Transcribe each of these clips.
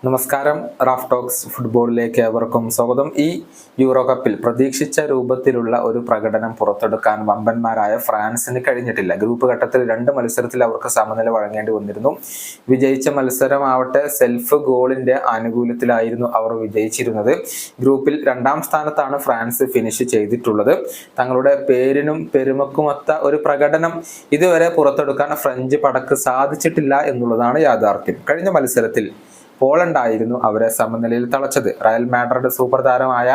നമസ്കാരം. Raf talks ഫുട്ബോളിലേക്ക് ഏവർക്കും സ്വാഗതം. ഈ യൂറോ കപ്പിൽ പ്രതീക്ഷിച്ച രൂപത്തിലുള്ള ഒരു പ്രകടനം പുറത്തെടുക്കാൻ വമ്പന്മാരായ ഫ്രാൻസിന് കഴിഞ്ഞിട്ടില്ല. ഗ്രൂപ്പ് ഘട്ടത്തിൽ 2 മത്സരത്തിൽ അവർക്ക് സമനില വഴങ്ങേണ്ടി വന്നിരുന്നു. വിജയിച്ച മത്സരമാവട്ടെ സെൽഫ് ഗോളിന്റെ ആനുകൂല്യത്തിലായിരുന്നു അവർ വിജയിച്ചിരുന്നത്. ഗ്രൂപ്പിൽ 2ാം സ്ഥാനത്താണ് ഫ്രാൻസ് ഫിനിഷ് ചെയ്തിട്ടുള്ളത്. തങ്ങളുടെ പേരിനും പെരുമക്കുമൊത്ത ഒരു പ്രകടനം ഇതുവരെ പുറത്തെടുക്കാൻ ഫ്രഞ്ച് പടക്ക് സാധിച്ചിട്ടില്ല എന്നുള്ളതാണ് യാഥാർത്ഥ്യം. കഴിഞ്ഞ മത്സരത്തിൽ പോളണ്ട് ആയിരുന്നു അവരെ സമനിലയിൽ തളച്ചത്. റയൽ മാഡ്രിഡ് സൂപ്പർ താരമായ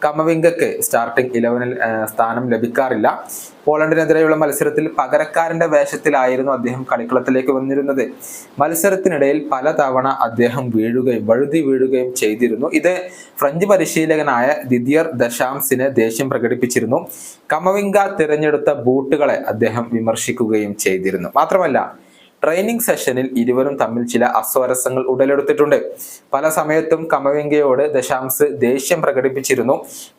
കമവിംഗയ്ക്ക് സ്റ്റാർട്ടിംഗ് 11-ൽ സ്ഥാനം ലഭിക്കാറില്ല. പോളണ്ടിനെതിരെയുള്ള മത്സരത്തിൽ പകരക്കാരന്റെ വേഷത്തിലായിരുന്നു അദ്ദേഹം കളിക്കളത്തിലേക്ക് വന്നിരുന്നത്. മത്സരത്തിനിടയിൽ പലതവണ അദ്ദേഹം വഴുതി വീഴുകയും ചെയ്തിരുന്നു. ഇത് ഫ്രഞ്ച് പരിശീലകനായ ദിദിയർ ദശാംസിനെ ദേഷ്യം പ്രകടിപ്പിച്ചിരുന്നു. കമവിംഗ തിരഞ്ഞെടുത്ത ബൂട്ടുകളെ അദ്ദേഹം വിമർശിക്കുകയും ചെയ്തിരുന്നു. മാത്രമല്ല, ട്രെയിനിങ് സെഷനിൽ ഇരുവരും തമ്മിൽ ചില അസ്വാരസ്യങ്ങൾ ഉടലെടുത്തിട്ടുണ്ട്. പല സമയത്തും കമവിംഗയോട് ദശാംസ് ദേഷ്യം പ്രകടിപ്പിച്ചിരുന്നു.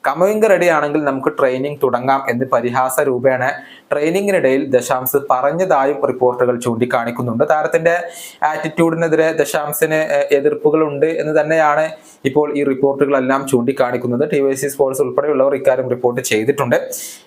കമവിംഗ റെഡിയാണെങ്കിൽ നമുക്ക് ട്രെയിനിങ് തുടങ്ങാം എന്ന് പരിഹാസ രൂപേണ ട്രെയിനിങ്ങിനിടയിൽ ദശാംസ് പറഞ്ഞതായും റിപ്പോർട്ടുകൾ ചൂണ്ടിക്കാണിക്കുന്നുണ്ട്. താരത്തിന്റെ ആറ്റിറ്റ്യൂഡിനെതിരെ ദശാംസിന് എതിർപ്പുകളുണ്ട് എന്ന് തന്നെയാണ് ഇപ്പോൾ ഈ റിപ്പോർട്ടുകളെല്ലാം ചൂണ്ടിക്കാണിക്കുന്നത്. TVC സ്പോർട്സ് ഉൾപ്പെടെയുള്ളവർ ഇക്കാര്യം റിപ്പോർട്ട് ചെയ്തിട്ടുണ്ട്.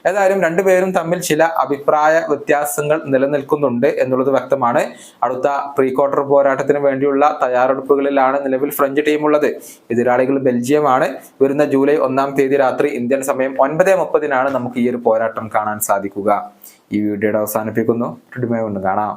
ഏതായാലും രണ്ടുപേരും തമ്മിൽ ചില അഭിപ്രായ വ്യത്യാസങ്ങൾ നിലനിൽക്കുന്നുണ്ട് എന്നുള്ളത് വ്യക്തമാണ്. അടുത്ത പ്രീ ക്വാർട്ടർ പോരാട്ടത്തിന് വേണ്ടിയുള്ള തയ്യാറെടുപ്പുകളിലാണ് നിലവിൽ ഫ്രഞ്ച് ടീം ഉള്ളത്. എതിരാളികൾ ബെൽജിയമാണ്. വരുന്ന ജൂലൈ 1-ാം തീയതി രാത്രി ഇന്ത്യൻ സമയം 9:30 നമുക്ക് ഈ ഒരു പോരാട്ടം കാണാൻ സാധിക്കുക. ഈ വീഡിയോയുടെ അവസാനിപ്പിക്കുന്നു. കാണാം.